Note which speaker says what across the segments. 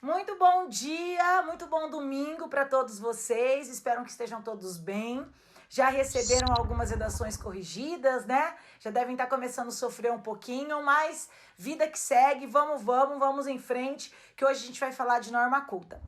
Speaker 1: Muito bom dia, muito bom domingo para todos vocês. Espero que estejam todos bem. Já receberam algumas redações corrigidas, né? Já devem estar começando a sofrer um pouquinho, mas vida que segue, vamos em frente, que hoje a gente vai falar de norma culta.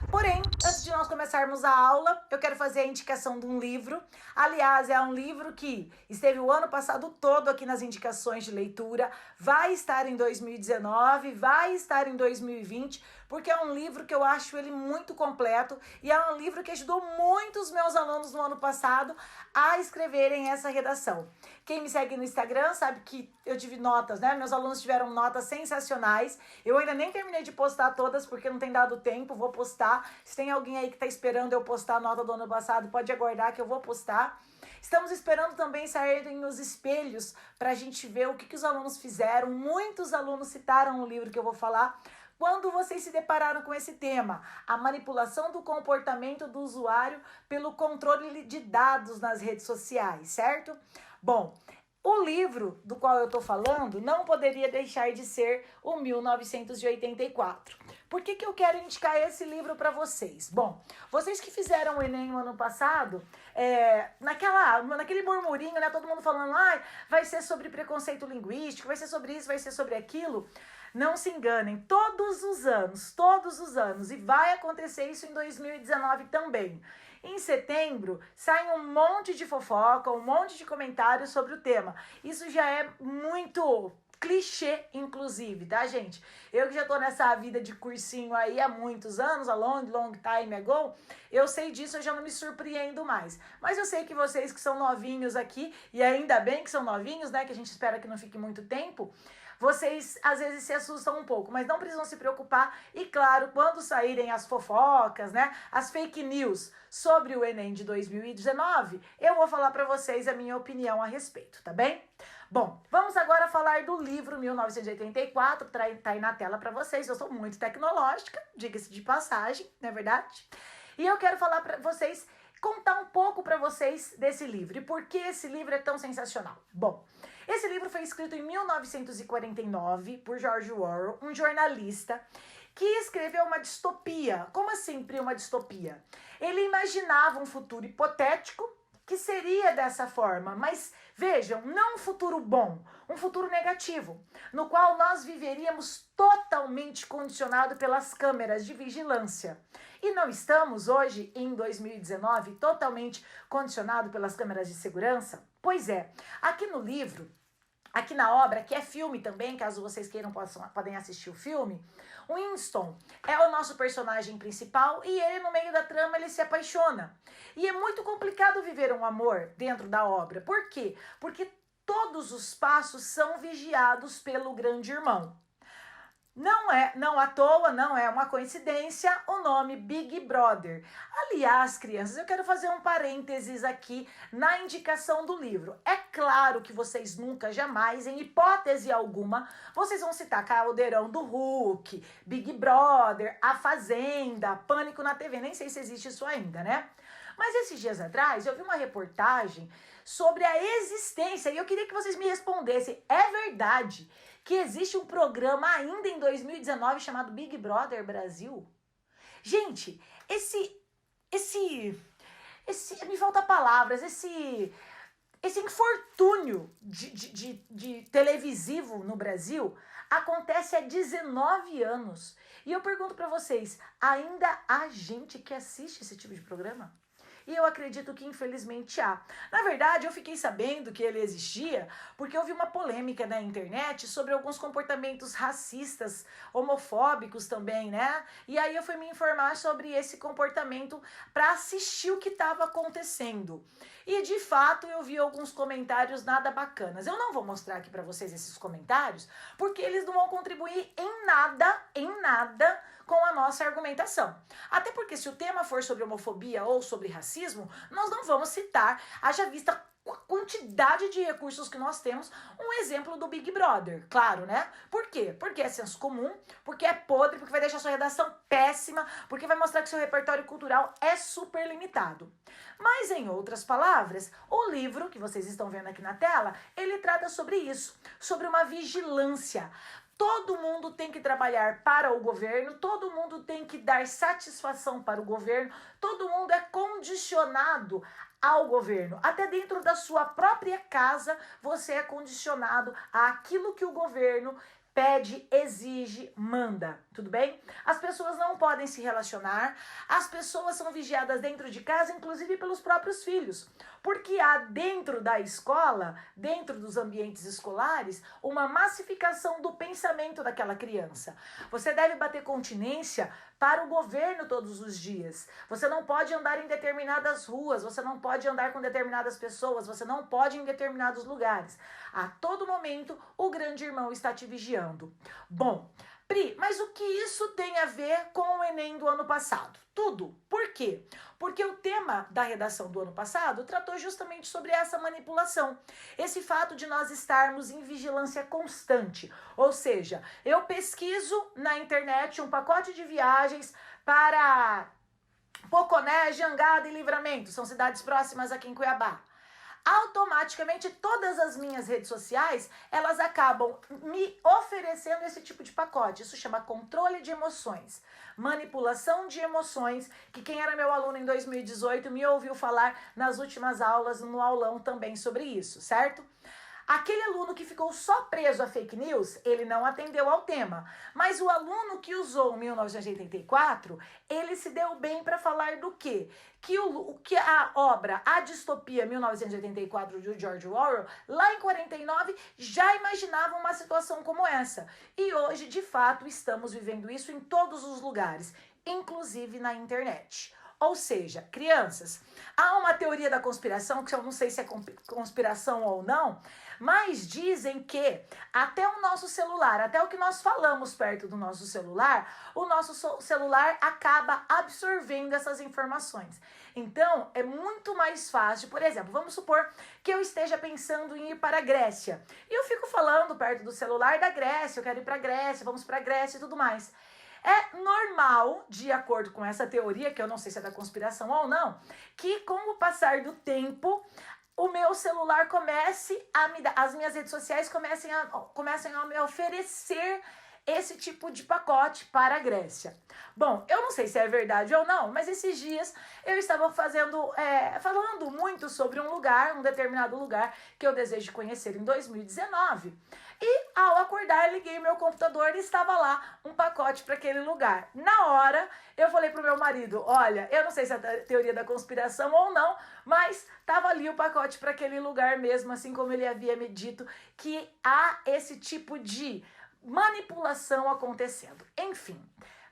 Speaker 1: Porém, antes de nós começarmos a aula, eu quero fazer a indicação de um livro. Aliás, é um livro que esteve o ano passado todo aqui nas indicações de leitura, vai estar em 2019, vai estar em 2020, porque é um livro que eu acho ele muito completo e é um livro que ajudou muitos meus alunos no ano passado a escreverem essa redação. Quem me segue no Instagram sabe que eu tive notas, né? Meus alunos tiveram notas sensacionais. Eu ainda nem terminei de postar todas porque não tem dado tempo, vou postar. Se tem alguém aí que tá esperando eu postar a nota do ano passado, pode aguardar que eu vou postar. Estamos esperando também saírem os espelhos para a gente ver o que os alunos fizeram. Muitos alunos citaram o livro que eu vou falar. Quando vocês se depararam com esse tema, a manipulação do comportamento do usuário pelo controle de dados nas redes sociais, certo? Bom, o livro do qual eu estou falando não poderia deixar de ser o 1984. Por que eu quero indicar esse livro para vocês? Bom, vocês que fizeram o Enem no ano passado, naquele murmurinho, né, todo mundo falando, vai ser sobre preconceito linguístico, vai ser sobre isso, vai ser sobre aquilo. Não se enganem, todos os anos, e vai acontecer isso em 2019 também. Em setembro, sai um monte de fofoca, um monte de comentários sobre o tema. Isso já é muito clichê, inclusive, tá, gente? Eu que já tô nessa vida de cursinho aí há muitos anos, a long time ago, eu sei disso, eu já não me surpreendo mais. Mas eu sei que vocês que são novinhos aqui, e ainda bem que são novinhos, né, que a gente espera que não fique muito tempo, vocês às vezes se assustam um pouco, mas não precisam se preocupar. E claro, quando saírem as fofocas, né, as fake news sobre o Enem de 2019, eu vou falar para vocês a minha opinião a respeito, tá bem? Bom, vamos agora falar do livro 1984, tá aí na tela para vocês. Eu sou muito tecnológica, diga-se de passagem, não é verdade? E eu quero falar para vocês, contar um pouco para vocês desse livro e por que esse livro é tão sensacional. Bom, esse livro foi escrito em 1949 por George Orwell, um jornalista que escreveu uma distopia. Como assim, uma distopia? Ele imaginava um futuro hipotético que seria dessa forma, mas vejam, não um futuro bom, um futuro negativo, no qual nós viveríamos totalmente condicionado pelas câmeras de vigilância. E não estamos hoje, em 2019, totalmente condicionado pelas câmeras de segurança? Pois é, aqui no livro, aqui na obra, que é filme também, caso vocês queiram, podem assistir o filme, o Winston é o nosso personagem principal e ele, no meio da trama, ele se apaixona. E é muito complicado viver um amor dentro da obra. Por quê? Porque todos os passos são vigiados pelo grande irmão. Não à toa, não é uma coincidência o nome Big Brother. Aliás, crianças, eu quero fazer um parênteses aqui na indicação do livro. É claro que vocês nunca, jamais, em hipótese alguma, vocês vão citar Caldeirão do Hulk, Big Brother, A Fazenda, Pânico na TV. Nem sei se existe isso ainda, né? Mas esses dias atrás eu vi uma reportagem sobre a existência e eu queria que vocês me respondessem. É verdade que existe um programa ainda em 2019 chamado Big Brother Brasil? Gente, me falta palavras, esse infortúnio de televisivo no Brasil acontece há 19 anos. E eu pergunto pra vocês, ainda há gente que assiste esse tipo de programa? E eu acredito que infelizmente há. Na verdade, eu fiquei sabendo que ele existia porque houve uma polêmica na internet sobre alguns comportamentos racistas, homofóbicos também, né? E aí eu fui me informar sobre esse comportamento para assistir o que estava acontecendo. E de fato eu vi alguns comentários nada bacanas. Eu não vou mostrar aqui para vocês esses comentários porque eles não vão contribuir em nada com a nossa argumentação. Até porque se o tema for sobre homofobia ou sobre racismo, nós não vamos citar, haja vista a quantidade de recursos que nós temos, um exemplo do Big Brother, claro, né? Por quê? Porque é senso comum, porque é podre, porque vai deixar sua redação péssima, porque vai mostrar que seu repertório cultural é super limitado. Mas, em outras palavras, o livro que vocês estão vendo aqui na tela, ele trata sobre isso, sobre uma vigilância. Todo mundo tem que trabalhar para o governo, todo mundo tem que dar satisfação para o governo, todo mundo é condicionado ao governo. Até dentro da sua própria casa, você é condicionado àquilo que o governo pede, exige, manda, tudo bem? As pessoas não podem se relacionar, as pessoas são vigiadas dentro de casa, inclusive pelos próprios filhos, porque há dentro da escola, dentro dos ambientes escolares, uma massificação do pensamento daquela criança. Você deve bater continência para o governo todos os dias. Você não pode andar em determinadas ruas, você não pode andar com determinadas pessoas, você não pode ir em determinados lugares. A todo momento, o grande irmão está te vigiando. Bom, Pri, mas o que isso tem a ver com o Enem do ano passado? Tudo. Por quê? Porque o tema da redação do ano passado tratou justamente sobre essa manipulação. Esse fato de nós estarmos em vigilância constante. Ou seja, eu pesquiso na internet um pacote de viagens para Poconé, Jangada e Livramento. São cidades próximas aqui em Cuiabá. Automaticamente todas as minhas redes sociais, elas acabam me oferecendo esse tipo de pacote. Isso chama controle de emoções, manipulação de emoções, que quem era meu aluno em 2018 me ouviu falar nas últimas aulas, no aulão também sobre isso, certo? Aquele aluno que ficou só preso a fake news, ele não atendeu ao tema. Mas o aluno que usou 1984, ele se deu bem para falar do quê? Que a obra A Distopia 1984 de George Orwell, lá em 49, já imaginava uma situação como essa. E hoje, de fato, estamos vivendo isso em todos os lugares, inclusive na internet. Ou seja, crianças, há uma teoria da conspiração, que eu não sei se é conspiração ou não, mas dizem que até o nosso celular, até o que nós falamos perto do nosso celular, o nosso celular acaba absorvendo essas informações. Então, é muito mais fácil, por exemplo, vamos supor que eu esteja pensando em ir para a Grécia. E eu fico falando perto do celular da Grécia, eu quero ir para a Grécia, vamos para a Grécia e tudo mais. É normal, de acordo com essa teoria, que eu não sei se é da conspiração ou não, que com o passar do tempo, o meu celular comece a me dar, as minhas redes sociais comecem a me oferecer esse tipo de pacote para a Grécia. Bom, eu não sei se é verdade ou não, mas esses dias eu estava falando muito sobre um determinado lugar que eu desejo conhecer em 2019. E ao acordar, liguei meu computador e estava lá um pacote para aquele lugar. Na hora, eu falei pro meu marido, olha, eu não sei se é teoria da conspiração ou não, mas estava ali o pacote para aquele lugar mesmo, assim como ele havia me dito que há esse tipo de manipulação acontecendo. Enfim,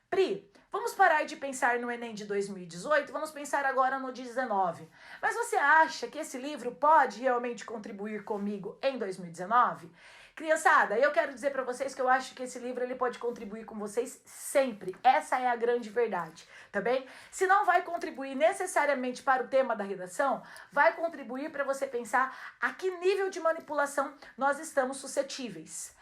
Speaker 1: Pri, vamos parar de pensar no Enem de 2018, vamos pensar agora no 19. Mas você acha que esse livro pode realmente contribuir comigo em 2019? Criançada, eu quero dizer para vocês que eu acho que esse livro ele pode contribuir com vocês sempre. Essa é a grande verdade, tá bem? Se não vai contribuir necessariamente para o tema da redação, vai contribuir para você pensar a que nível de manipulação nós estamos suscetíveis.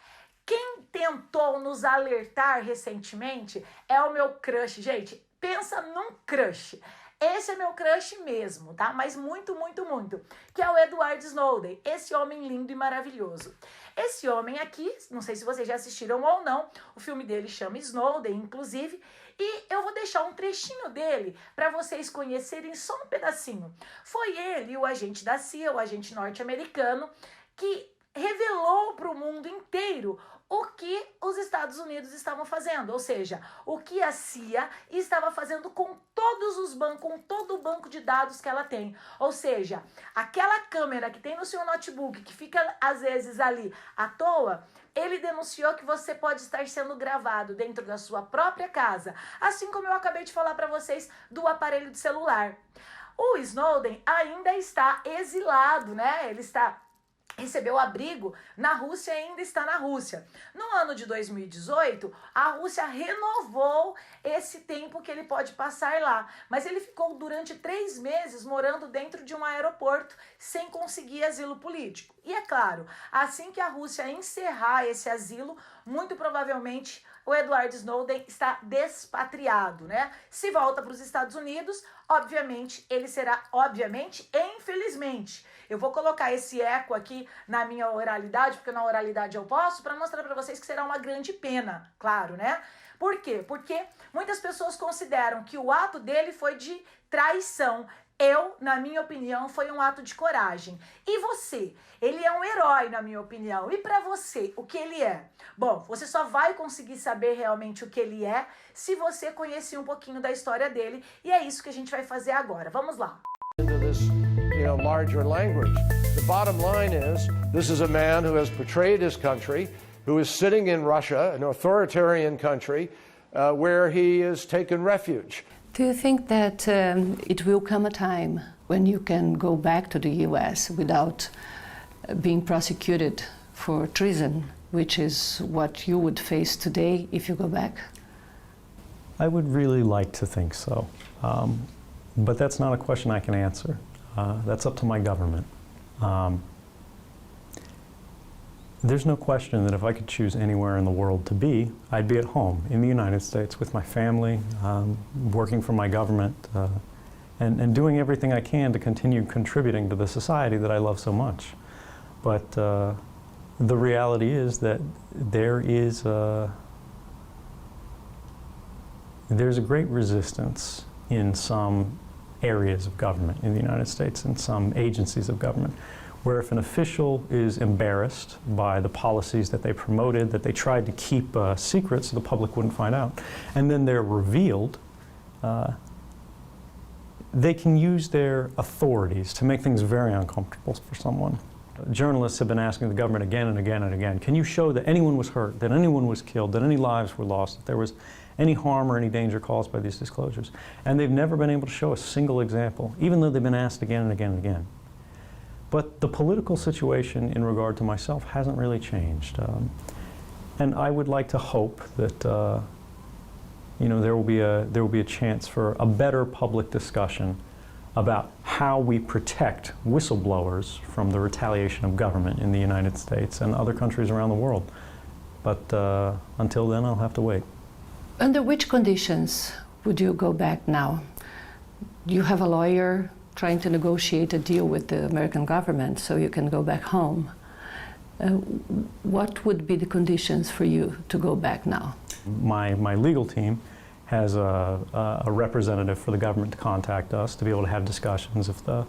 Speaker 1: Quem tentou nos alertar recentemente é o meu crush. Gente, pensa num crush. Esse é meu crush mesmo, tá? Mas muito, muito, muito. Que é o Edward Snowden. Esse homem lindo e maravilhoso. Esse homem aqui, não sei se vocês já assistiram ou não, o filme dele chama Snowden, inclusive. E eu vou deixar um trechinho dele para vocês conhecerem só um pedacinho. Foi ele, o agente da CIA, o agente norte-americano, que revelou para o mundo inteiro o que os Estados Unidos estavam fazendo, ou seja, o que a CIA estava fazendo com todos os bancos, com todo o banco de dados que ela tem. Ou seja, aquela câmera que tem no seu notebook, que fica às vezes ali à toa, ele denunciou que você pode estar sendo gravado dentro da sua própria casa, assim como eu acabei de falar para vocês do aparelho de celular. O Snowden ainda está exilado, né? Ele recebeu abrigo na Rússia e ainda está na Rússia. No ano de 2018, a Rússia renovou esse tempo que ele pode passar lá, mas ele ficou durante 3 meses morando dentro de um aeroporto sem conseguir asilo político. E é claro, assim que a Rússia encerrar esse asilo, muito provavelmente o Edward Snowden está despatriado, né? Se volta para os Estados Unidos, obviamente, ele será, infelizmente. Eu vou colocar esse eco aqui na minha oralidade, porque na oralidade eu posso, para mostrar para vocês que será uma grande pena, claro, né? Por quê? Porque muitas pessoas consideram que o ato dele foi de traição. Eu, na minha opinião, foi um ato de coragem. E você? Ele é um herói, na minha opinião. E para você, o que ele é? Bom, você só vai conseguir saber realmente o que ele é se você conhecer um pouquinho da história dele. E é isso que a gente vai fazer agora. Vamos lá.
Speaker 2: Larger language. The bottom line is, this is a man who has betrayed his country, who is sitting in Russia, an authoritarian country, where he has taken refuge.
Speaker 3: Do you think that it will come a time when you can go back to the US without being prosecuted for treason, which is what you would face today if you go back?
Speaker 4: I would really like to think so, but that's not a question I can answer. That's up to my government. There's no question that if I could choose anywhere in the world to be, I'd be at home in the United States with my family, working for my government, and doing everything I can to continue contributing to the society that I love so much. But the reality is that there's a great resistance in some areas of government in the United States, in some agencies of government, where if an official is embarrassed by the policies that they promoted, that they tried to keep secret so the public wouldn't find out, and then they're revealed, they can use their authorities to make things very uncomfortable for someone. Journalists have been asking the government again and again and again, can you show that anyone was hurt, that anyone was killed, that any lives were lost, that there was any harm or any danger caused by these disclosures? And they've never been able to show a single example, even though they've been asked again and again and again. But the political situation in regard to myself hasn't really changed. And I would like to hope that there will be a chance for a better public discussion about how we protect whistleblowers from the retaliation of government in the United States and other countries around the world. But until then, I'll have to wait.
Speaker 3: Under which conditions would you go back now? You have a lawyer trying to negotiate a deal with the American government so you can go back home. What would be the conditions for you to go back now?
Speaker 4: My legal team has a representative for the government to contact us to be able to have discussions. If the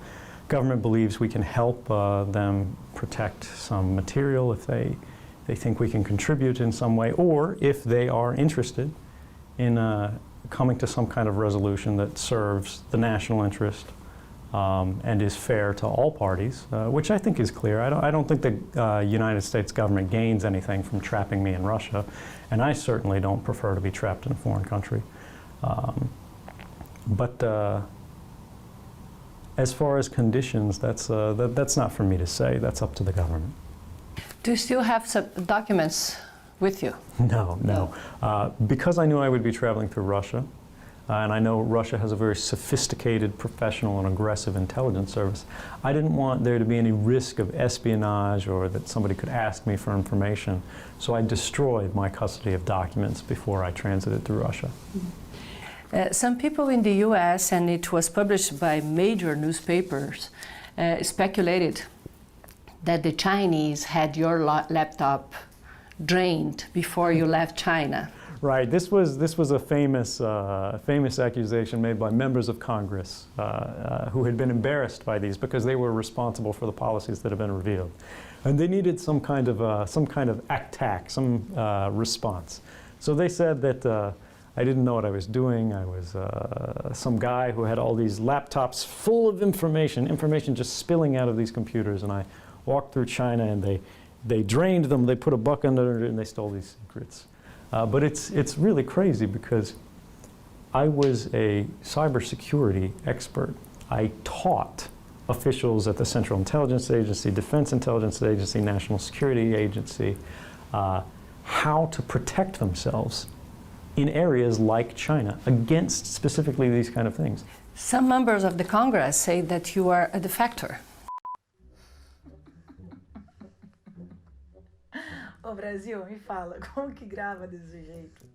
Speaker 4: government believes we can help them protect some material, if they think we can contribute in some way, or if they are interested in coming to some kind of resolution that serves the national interest and is fair to all parties, which I think is clear. I don't think the United States government gains anything from trapping me in Russia, and I certainly don't prefer to be trapped in a foreign country. But as far as conditions, that's not for me to say. That's up to the government.
Speaker 3: Do you still have some documents with you?
Speaker 4: No. Because I knew I would be traveling through Russia, and I know Russia has a very sophisticated, professional, and aggressive intelligence service, I didn't want there to be any risk of espionage or that somebody could ask me for information. So I destroyed my custody of documents before I transited through Russia.
Speaker 3: Some people in the US, and it was published by major newspapers, speculated that the Chinese had your laptop drained before you left China.
Speaker 4: Right. This was a famous accusation made by members of Congress who had been embarrassed by these because they were responsible for the policies that have been revealed, and they needed some kind of attack, some response. So they said that I didn't know what I was doing. I was some guy who had all these laptops full of information just spilling out of these computers, and I walked through China and they drained them. They put a buck under it and they stole these secrets. But it's really crazy because I was a cybersecurity expert. I taught officials at the Central Intelligence Agency, Defense Intelligence Agency, National Security Agency, how to protect themselves in areas like China against specifically these kind of things.
Speaker 3: Some members of the Congress say that you are a defector.
Speaker 1: Ô Brasil, me fala, como que grava desse jeito?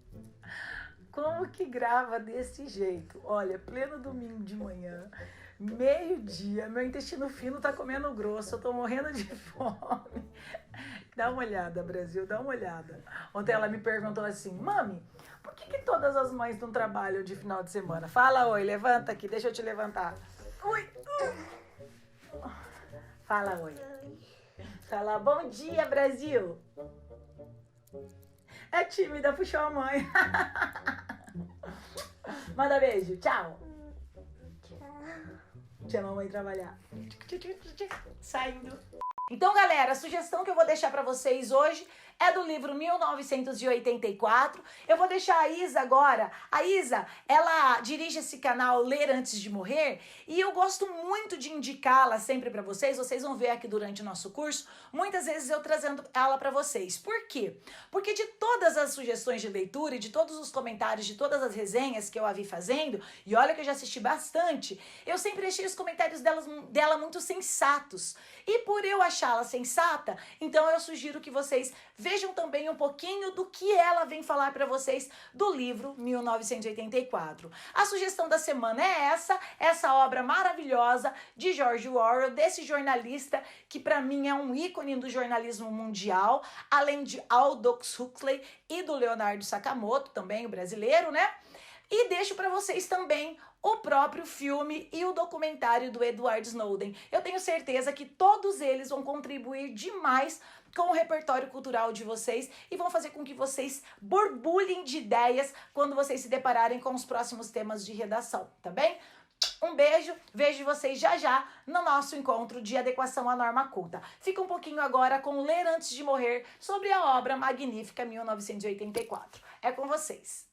Speaker 1: Como que grava desse jeito? Olha, pleno domingo de manhã, meio-dia, meu intestino fino tá comendo grosso, eu tô morrendo de fome. Dá uma olhada, Brasil, dá uma olhada. Ontem ela me perguntou assim, mami, por que todas as mães não trabalham de final de semana? Fala, oi, levanta aqui, deixa eu te levantar. Ui. Fala, oi. Fala, bom dia, Brasil. É tímida, puxou a mãe. Manda beijo, tchau. Tchau, mamãe trabalhar. Saindo. Então, galera, a sugestão que eu vou deixar pra vocês hoje é do livro 1984. Eu vou deixar a Isa agora. A Isa, ela dirige esse canal Ler Antes de Morrer e eu gosto muito de indicá-la sempre pra vocês. Vocês vão ver aqui durante o nosso curso, muitas vezes eu trazendo ela pra vocês. Por quê? Porque de todas as sugestões de leitura e de todos os comentários, de todas as resenhas que eu a vi fazendo, e olha que eu já assisti bastante, eu sempre achei os comentários dela muito sensatos. E por eu achá-la sensata, então eu sugiro que vocês vejam também um pouquinho do que ela vem falar para vocês do livro 1984. A sugestão da semana é essa obra maravilhosa de George Orwell, desse jornalista que para mim é um ícone do jornalismo mundial, além de Aldous Huxley e do Leonardo Sakamoto, também o brasileiro, né? E deixo para vocês também o próprio filme e o documentário do Edward Snowden. Eu tenho certeza que todos eles vão contribuir demais com o repertório cultural de vocês e vão fazer com que vocês borbulhem de ideias quando vocês se depararem com os próximos temas de redação, tá bem? Um beijo, vejo vocês já já no nosso encontro de adequação à norma culta. Fica um pouquinho agora com Ler Antes de Morrer sobre a obra magnífica 1984. É com vocês.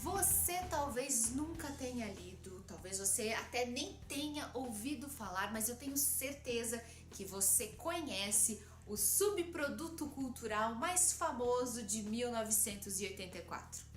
Speaker 5: Você talvez nunca tenha lido, talvez você até nem tenha ouvido falar, mas eu tenho certeza que você conhece o subproduto cultural mais famoso de 1984.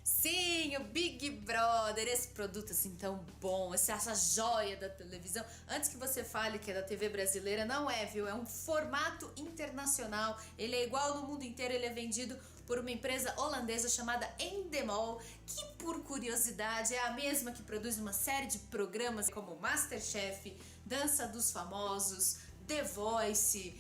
Speaker 5: Sim, o Big Brother, esse produto assim tão bom, essa joia da televisão. Antes que você fale que é da TV brasileira, não é, viu? É um formato internacional, ele é igual no mundo inteiro, ele é vendido por uma empresa holandesa chamada Endemol, que por curiosidade é a mesma que produz uma série de programas como Masterchef, Dança dos Famosos, The Voice,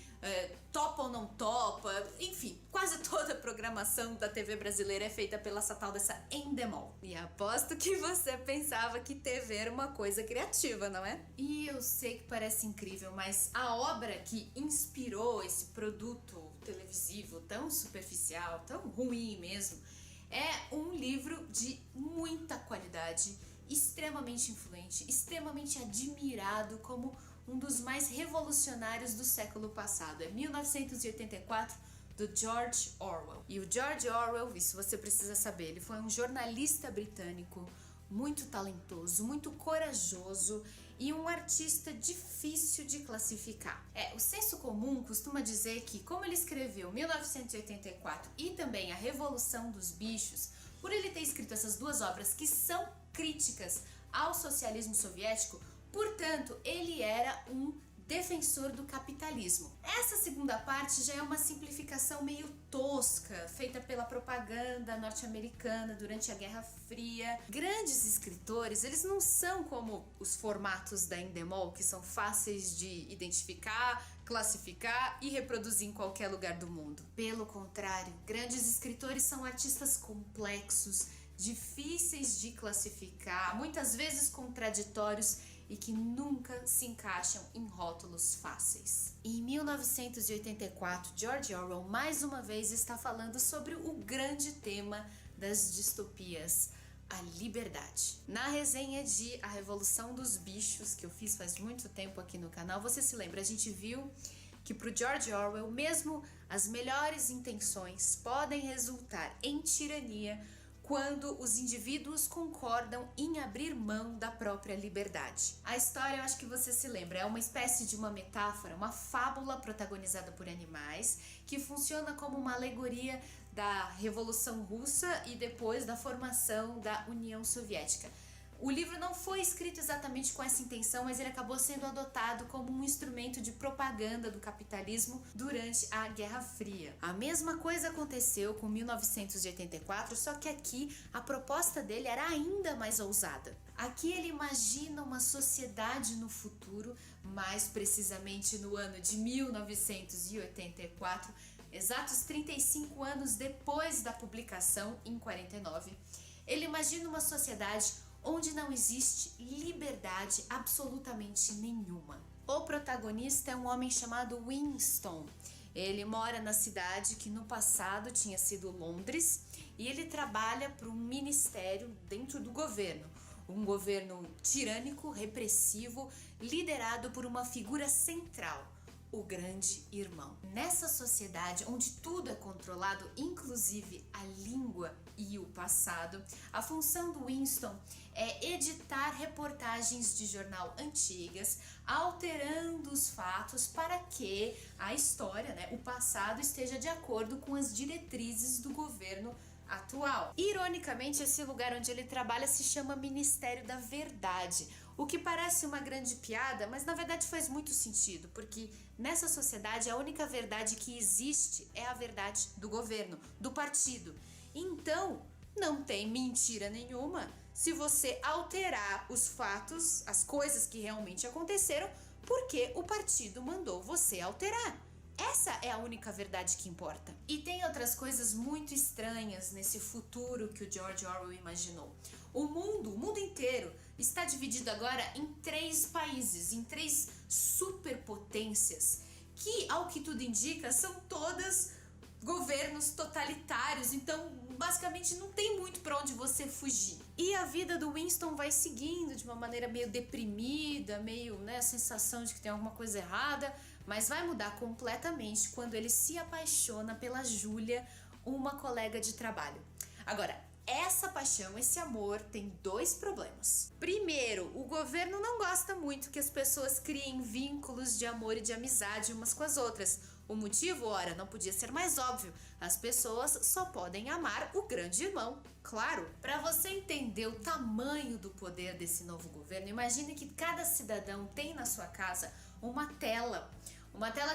Speaker 5: Topa ou Não Topa, enfim, quase toda a programação da TV brasileira é feita pela essa tal dessa Endemol. E aposto que você pensava que TV era uma coisa criativa, não é? E eu sei que parece incrível, mas a obra que inspirou esse produto televisivo tão superficial, tão ruim mesmo, é um livro de muita qualidade, extremamente influente, extremamente admirado como um dos mais revolucionários do século passado. É 1984, do George Orwell. E o George Orwell, isso você precisa saber, ele foi um jornalista britânico muito talentoso, muito corajoso e um artista difícil de classificar. O senso comum costuma dizer que, como ele escreveu 1984 e também A Revolução dos Bichos, por ele ter escrito essas duas obras que são críticas ao socialismo soviético, portanto, ele era um defensor do capitalismo. Essa segunda parte já é uma simplificação meio tosca, feita pela propaganda norte-americana durante a Guerra Fria. Grandes escritores, eles não são como os formatos da Endemol, que são fáceis de identificar, classificar e reproduzir em qualquer lugar do mundo. Pelo contrário, grandes escritores são artistas complexos, difíceis de classificar, muitas vezes contraditórios e que nunca se encaixam em rótulos fáceis. Em 1984, George Orwell mais uma vez está falando sobre o grande tema das distopias, a liberdade. Na resenha de A Revolução dos Bichos, que eu fiz faz muito tempo aqui no canal, você se lembra, a gente viu que para o George Orwell, mesmo as melhores intenções podem resultar em tirania quando os indivíduos concordam em abrir mão da própria liberdade. A história, eu acho que você se lembra, é uma espécie de uma metáfora, uma fábula protagonizada por animais, que funciona como uma alegoria da Revolução Russa e depois da formação da União Soviética. O livro não foi escrito exatamente com essa intenção, mas ele acabou sendo adotado como um instrumento de propaganda do capitalismo durante a Guerra Fria. A mesma coisa aconteceu com 1984, só que aqui a proposta dele era ainda mais ousada. Aqui ele imagina uma sociedade no futuro, mais precisamente no ano de 1984, exatos 35 anos depois da publicação, em 49. Ele imagina uma sociedade onde não existe liberdade absolutamente nenhuma. O protagonista é um homem chamado Winston. Ele mora na cidade que no passado tinha sido Londres e ele trabalha para um ministério dentro do governo. Um governo tirânico, repressivo, liderado por uma figura central, o Grande Irmão. Nessa sociedade onde tudo é controlado, inclusive a língua e o passado, a função do Winston é editar reportagens de jornal antigas, alterando os fatos para que a história, o passado, esteja de acordo com as diretrizes do governo atual. Ironicamente, esse lugar onde ele trabalha se chama Ministério da Verdade, o que parece uma grande piada, mas na verdade faz muito sentido, porque nessa sociedade a única verdade que existe é a verdade do governo, do partido. Então, não tem mentira nenhuma se você alterar os fatos, as coisas que realmente aconteceram, porque o partido mandou você alterar. Essa é a única verdade que importa. E tem outras coisas muito estranhas nesse futuro que o George Orwell imaginou. O mundo inteiro está dividido agora em 3 países, em 3 superpotências, que, ao que tudo indica, são todas governos totalitários, então basicamente não tem muito para onde você fugir. E a vida do Winston vai seguindo de uma maneira meio deprimida, meio, a sensação de que tem alguma coisa errada, mas vai mudar completamente quando ele se apaixona pela Julia, uma colega de trabalho. Agora, essa paixão, esse amor tem 2 problemas. Primeiro, o governo não gosta muito que as pessoas criem vínculos de amor e de amizade umas com as outras. O motivo, ora, não podia ser mais óbvio. As pessoas só podem amar o Grande Irmão, claro. Para você entender o tamanho do poder desse novo governo, imagine que cada cidadão tem na sua casa uma tela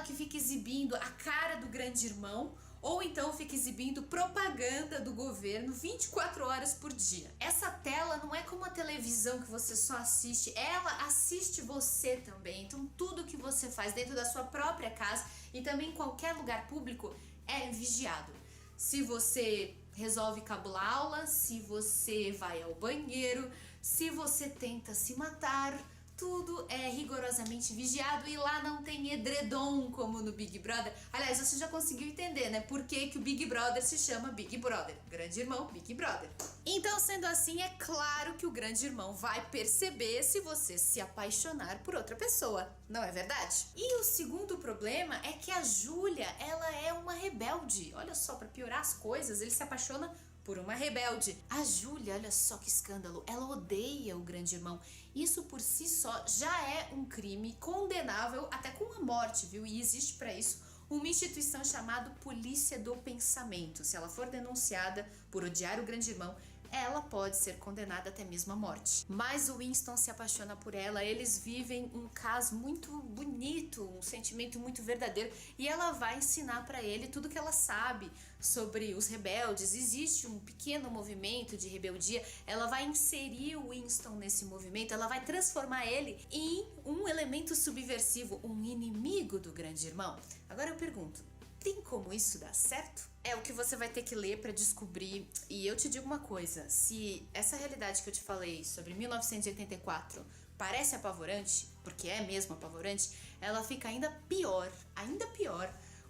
Speaker 5: que fica exibindo a cara do Grande Irmão, ou então fica exibindo propaganda do governo 24 horas por dia. Essa tela não é como a televisão que você só assiste, ela assiste você também. Então tudo que você faz dentro da sua própria casa e também em qualquer lugar público é vigiado. Se você resolve cabular aula, se você vai ao banheiro, se você tenta se matar, tudo é rigorosamente vigiado e lá não tem edredom como no Big Brother. Aliás, você já conseguiu entender, por que o Big Brother se chama Big Brother? Grande Irmão, Big Brother. Então, sendo assim, é claro que o Grande Irmão vai perceber se você se apaixonar por outra pessoa, não é verdade? E o segundo problema é que a Julia, ela é uma rebelde. Olha só, para piorar as coisas, ele se apaixona por uma rebelde. A Julia, olha só que escândalo, ela odeia o Grande Irmão. Isso por si só já é um crime condenável até com a morte, viu? E existe para isso uma instituição chamada Polícia do Pensamento. Se ela for denunciada por odiar o Grande Irmão, ela pode ser condenada até mesmo à morte. Mas o Winston se apaixona por ela, eles vivem um caso muito bonito, um sentimento muito verdadeiro, e ela vai ensinar para ele tudo que ela sabe sobre os rebeldes. Existe um pequeno movimento de rebeldia, ela vai inserir o Winston nesse movimento, ela vai transformar ele em um elemento subversivo, um inimigo do Grande Irmão. Agora eu pergunto, tem como isso dar certo? É o que você vai ter que ler para descobrir. E eu te digo uma coisa, se essa realidade que eu te falei sobre 1984 parece apavorante, porque é mesmo apavorante, ela fica ainda pior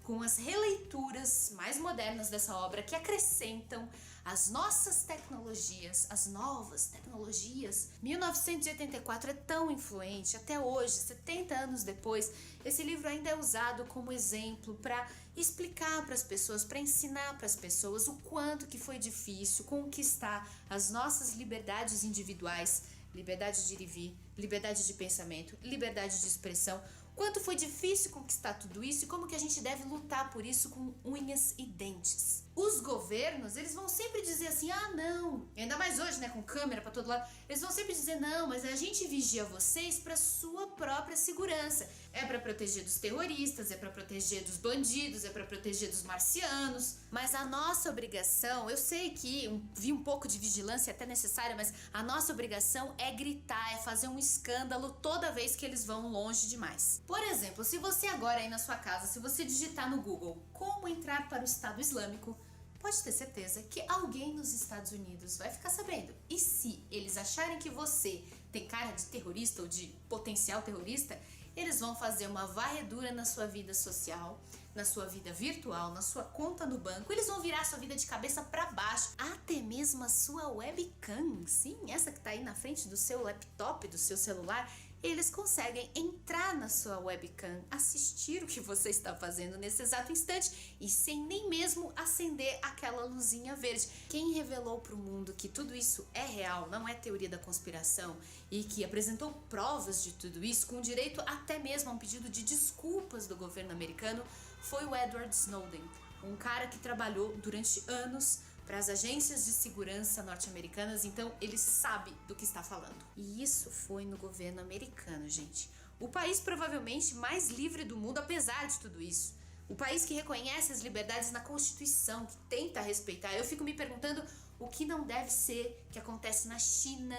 Speaker 5: com as releituras mais modernas dessa obra que acrescentam as nossas tecnologias, as novas tecnologias. 1984 é tão influente, até hoje, 70 anos depois, esse livro ainda é usado como exemplo para explicar para as pessoas, para ensinar para as pessoas o quanto que foi difícil conquistar as nossas liberdades individuais, liberdade de ir e vir, liberdade de pensamento, liberdade de expressão, quanto foi difícil conquistar tudo isso e como que a gente deve lutar por isso com unhas e dentes. Os governos, eles vão sempre dizer assim, ah não, ainda mais hoje, né, com câmera pra todo lado, eles vão sempre dizer, não, mas a gente vigia vocês pra sua própria segurança. É pra proteger dos terroristas, é pra proteger dos bandidos, é pra proteger dos marcianos. Mas a nossa obrigação, eu sei que vi um pouco de vigilância até necessária, mas a nossa obrigação é gritar, é fazer um escândalo toda vez que eles vão longe demais. Por exemplo, se você agora aí na sua casa, se você digitar no Google como entrar para o Estado Islâmico, pode ter certeza que alguém nos Estados Unidos vai ficar sabendo. E se eles acharem que você tem cara de terrorista ou de potencial terrorista, eles vão fazer uma varredura na sua vida social, na sua vida virtual, na sua conta no banco. Eles vão virar a sua vida de cabeça para baixo, até mesmo a sua webcam. Sim, essa que tá aí na frente do seu laptop, do seu celular. Eles conseguem entrar na sua webcam, assistir o que você está fazendo nesse exato instante e sem nem mesmo acender aquela luzinha verde. Quem revelou para o mundo que tudo isso é real, não é teoria da conspiração, e que apresentou provas de tudo isso, com direito até mesmo a um pedido de desculpas do governo americano, foi o Edward Snowden, um cara que trabalhou durante anos para as agências de segurança norte-americanas, então ele sabe do que está falando. E isso foi no governo americano, gente. O país provavelmente mais livre do mundo, apesar de tudo isso. O país que reconhece as liberdades na Constituição, que tenta respeitar. Eu fico me perguntando o que não deve ser que acontece na China,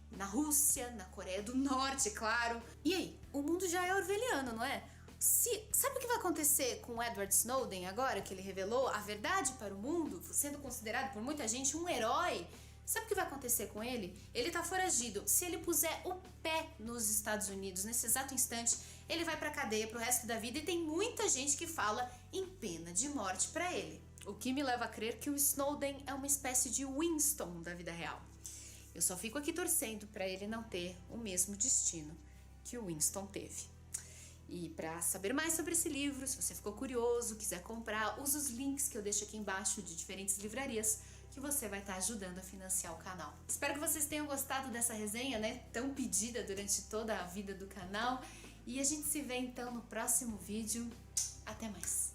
Speaker 5: na Rússia, na Coreia do Norte, claro. E aí, o mundo já é orwelliano, não é? Sabe o que vai acontecer com o Edward Snowden agora que ele revelou a verdade para o mundo, sendo considerado por muita gente um herói? Sabe o que vai acontecer com ele? Ele tá foragido. Se ele puser o pé nos Estados Unidos nesse exato instante, ele vai pra cadeia pro resto da vida e tem muita gente que fala em pena de morte pra ele. O que me leva a crer que o Snowden é uma espécie de Winston da vida real. Eu só fico aqui torcendo pra ele não ter o mesmo destino que o Winston teve. E para saber mais sobre esse livro, se você ficou curioso, quiser comprar, use os links que eu deixo aqui embaixo de diferentes livrarias que você vai estar ajudando a financiar o canal. Espero que vocês tenham gostado dessa resenha, né, tão pedida durante toda a vida do canal. E a gente se vê então no próximo vídeo. Até mais!